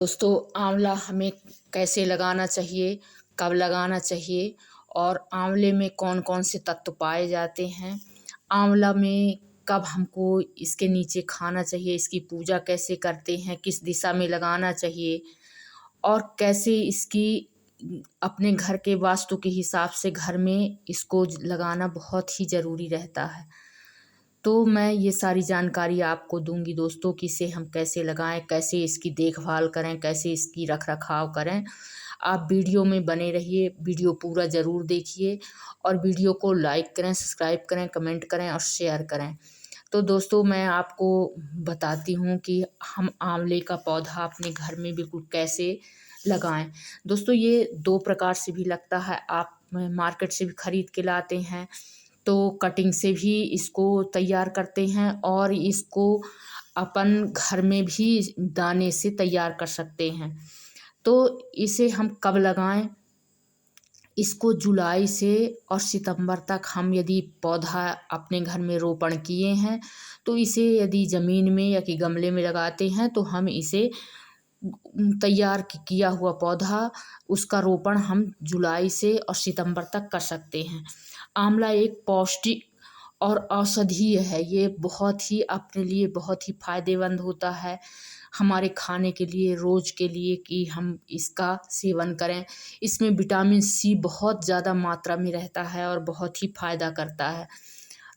दोस्तों, आंवला हमें कैसे लगाना चाहिए, कब लगाना चाहिए और आंवले में कौन कौन से तत्व पाए जाते हैं। आंवला में कब हमको इसके नीचे खाना चाहिए, इसकी पूजा कैसे करते हैं, किस दिशा में लगाना चाहिए और कैसे इसकी अपने घर के वास्तु के हिसाब से घर में इसको लगाना बहुत ही ज़रूरी रहता है। तो मैं ये सारी जानकारी आपको दूंगी दोस्तों कि इसे हम कैसे लगाएं, कैसे इसकी देखभाल करें, कैसे इसकी रख-रखाव करें। आप वीडियो में बने रहिए, वीडियो पूरा ज़रूर देखिए और वीडियो को लाइक करें, सब्सक्राइब करें, कमेंट करें और शेयर करें। तो दोस्तों, मैं आपको बताती हूँ कि हम आंवले का पौधा अपने घर में बिल्कुल कैसे लगाएं। दोस्तों, ये 2 प्रकार से भी लगता है। आप मार्केट से भी खरीद के लाते हैं तो कटिंग से भी इसको तैयार करते हैं और इसको अपन घर में भी दाने से तैयार कर सकते हैं। तो इसे हम कब लगाएं? इसको जुलाई से और सितंबर तक हम यदि पौधा अपने घर में रोपण किए हैं तो इसे यदि ज़मीन में या कि गमले में लगाते हैं तो हम इसे तैयार किया हुआ पौधा उसका रोपण हम जुलाई से और सितंबर तक कर सकते हैं। आंवला एक पौष्टिक और औषधीय है। ये बहुत ही अपने लिए बहुत ही फ़ायदेमंद होता है हमारे खाने के लिए, रोज़ के लिए कि हम इसका सेवन करें। इसमें विटामिन सी बहुत ज़्यादा मात्रा में रहता है और बहुत ही फ़ायदा करता है।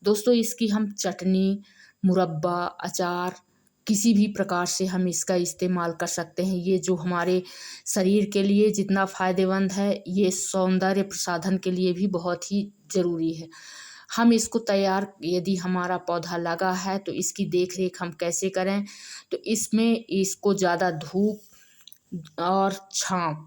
दोस्तों, इसकी हम चटनी, मुरब्बा, अचार किसी भी प्रकार से हम इसका इस्तेमाल कर सकते हैं। ये जो हमारे शरीर के लिए जितना फ़ायदेमंद है, ये सौंदर्य प्रसाधन के लिए भी बहुत ही ज़रूरी है। हम इसको तैयार यदि हमारा पौधा लगा है तो इसकी देख-रेख हम कैसे करें? तो इसमें इसको ज़्यादा धूप और छाँव,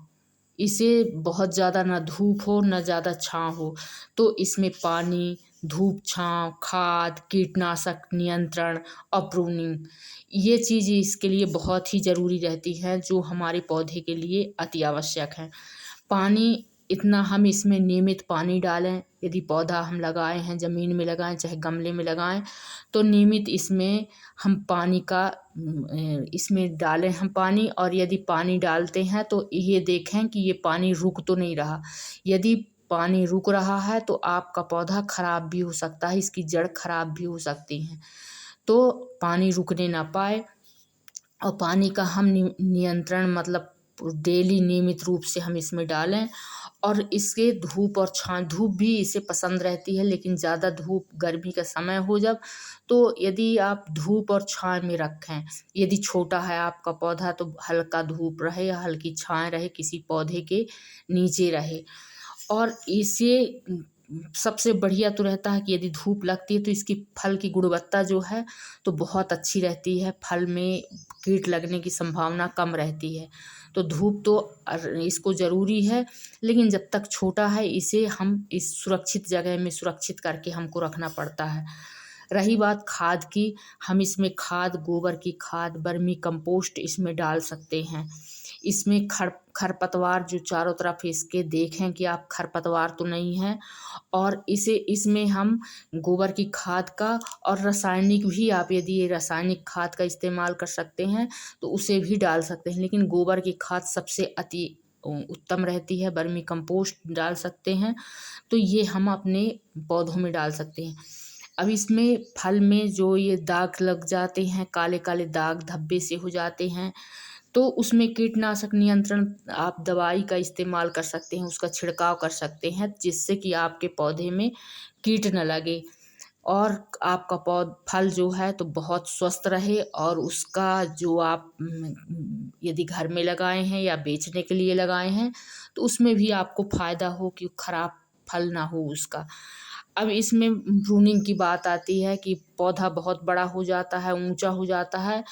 इसे बहुत ज़्यादा ना धूप हो ना ज़्यादा छाँव हो। तो इसमें पानी, धूप, छाँव, खाद, कीटनाशक नियंत्रण और प्रूनिंग, ये चीज़ इसके लिए बहुत ही ज़रूरी रहती है जो हमारे पौधे के लिए अति आवश्यक है। पानी इतना हम इसमें नियमित पानी डालें। यदि पौधा हम लगाए हैं, ज़मीन में लगाएँ चाहे गमले में लगाएँ, तो नियमित इसमें हम पानी का इसमें डालें हम पानी। और यदि पानी डालते हैं तो ये देखें कि ये पानी रुक तो नहीं रहा। यदि पानी रुक रहा है तो आपका पौधा खराब भी हो सकता है, इसकी जड़ खराब भी हो सकती हैं। तो पानी रुकने ना पाए और पानी का हम नियंत्रण मतलब डेली नियमित रूप से हम इसमें डालें। और इसके धूप और छाँव, धूप भी इसे पसंद रहती है लेकिन ज़्यादा धूप गर्मी का समय हो जब, तो यदि आप धूप और छाँव में रखें। यदि छोटा है आपका पौधा तो हल्का धूप रहे या हल्की छाँव रहे, किसी पौधे के नीचे रहे। और इसे सबसे बढ़िया तो रहता है कि यदि धूप लगती है तो इसकी फल की गुणवत्ता जो है तो बहुत अच्छी रहती है। फल में कीट लगने की संभावना कम रहती है। तो धूप तो इसको ज़रूरी है, लेकिन जब तक छोटा है इसे हम इस सुरक्षित जगह में सुरक्षित करके हमको रखना पड़ता है। रही बात खाद की, हम इसमें खाद, गोबर की खाद, वर्मी कंपोस्ट इसमें डाल सकते हैं। इसमें खरपतवार जो चारों तरफ इसके देखें कि आप खरपतवार तो नहीं है। और इसमें हम गोबर की खाद का और रासायनिक भी, आप यदि ये रासायनिक खाद का इस्तेमाल कर सकते हैं तो उसे भी डाल सकते हैं, लेकिन गोबर की खाद सबसे अति उत्तम रहती है। वर्मी कंपोस्ट डाल सकते हैं। तो ये हम अपने पौधों में डाल सकते हैं। अब इसमें फल में जो ये दाग लग जाते हैं, काले काले दाग धब्बे से हो जाते हैं, तो उसमें कीटनाशक नियंत्रण आप दवाई का इस्तेमाल कर सकते हैं, उसका छिड़काव कर सकते हैं जिससे कि आपके पौधे में कीट न लगे और आपका फल जो है तो बहुत स्वस्थ रहे। और उसका जो आप यदि घर में लगाए हैं या बेचने के लिए लगाए हैं तो उसमें भी आपको फ़ायदा हो कि खराब फल ना हो उसका। अब इसमें प्रूनिंग की बात आती है कि पौधा बहुत बड़ा हो जाता है, ऊंचा हो जाता है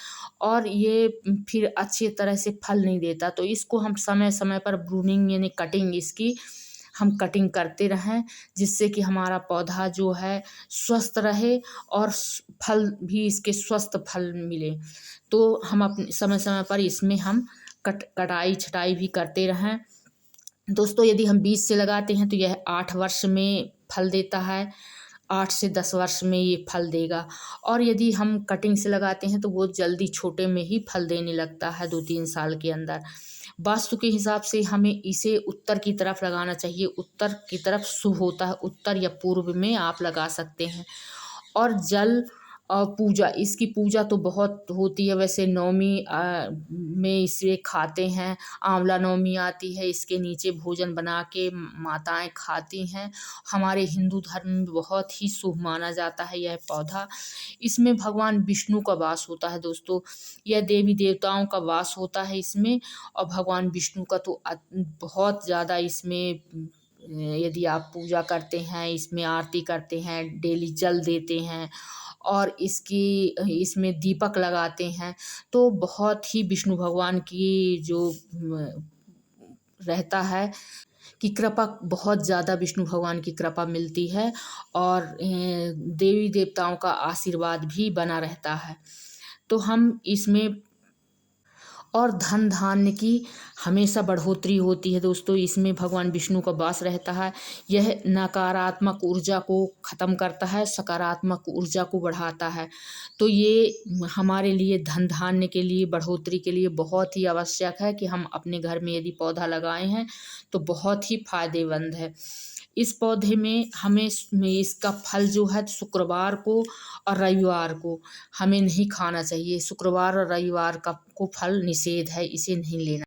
और ये फिर अच्छी तरह से फल नहीं देता। तो इसको हम समय समय पर प्रूनिंग यानी कटिंग, इसकी हम कटिंग करते रहें जिससे कि हमारा पौधा जो है स्वस्थ रहे और फल भी इसके स्वस्थ फल मिले। तो हम अपने समय समय पर इसमें हम कटाई छटाई भी करते रहें। दोस्तों, यदि हम बीज से लगाते हैं तो यह 8 वर्ष में फल देता है। 8 से 10 वर्ष में ये फल देगा। और यदि हम कटिंग से लगाते हैं तो वो जल्दी छोटे में ही फल देने लगता है 2-3 साल के अंदर। वास्तु के हिसाब से हमें इसे उत्तर की तरफ लगाना चाहिए। उत्तर की तरफ शुभ होता है, उत्तर या पूर्व में आप लगा सकते हैं। और जल और पूजा, इसकी पूजा तो बहुत होती है। वैसे नवमी में इसे खाते हैं। आंवला नवमी आती है, इसके नीचे भोजन बना के माताएं खाती हैं। हमारे हिंदू धर्म में बहुत ही शुभ माना जाता है यह पौधा। इसमें भगवान विष्णु का वास होता है दोस्तों। यह देवी देवताओं का वास होता है इसमें। और भगवान विष्णु का तो बहुत ज़्यादा इसमें, यदि आप पूजा करते हैं, इसमें आरती करते हैं, डेली जल देते हैं और इसमें दीपक लगाते हैं, तो बहुत ही विष्णु भगवान की जो रहता है कि कृपा, बहुत ज़्यादा विष्णु भगवान की कृपा मिलती है। और देवी देवताओं का आशीर्वाद भी बना रहता है। तो हम इसमें, और धन धान्य की हमेशा बढ़ोतरी होती है दोस्तों। इसमें भगवान विष्णु का वास रहता है। यह नकारात्मक ऊर्जा को ख़त्म करता है, सकारात्मक ऊर्जा को बढ़ाता है। तो ये हमारे लिए धन धान्य के लिए, बढ़ोतरी के लिए बहुत ही आवश्यक है कि हम अपने घर में यदि पौधा लगाए हैं तो बहुत ही फायदेमंद है। इस पौधे में हमें इसका फल जो है शुक्रवार को और रविवार को हमें नहीं खाना चाहिए। शुक्रवार और रविवार का को फल निषेध है, इसे नहीं लेना।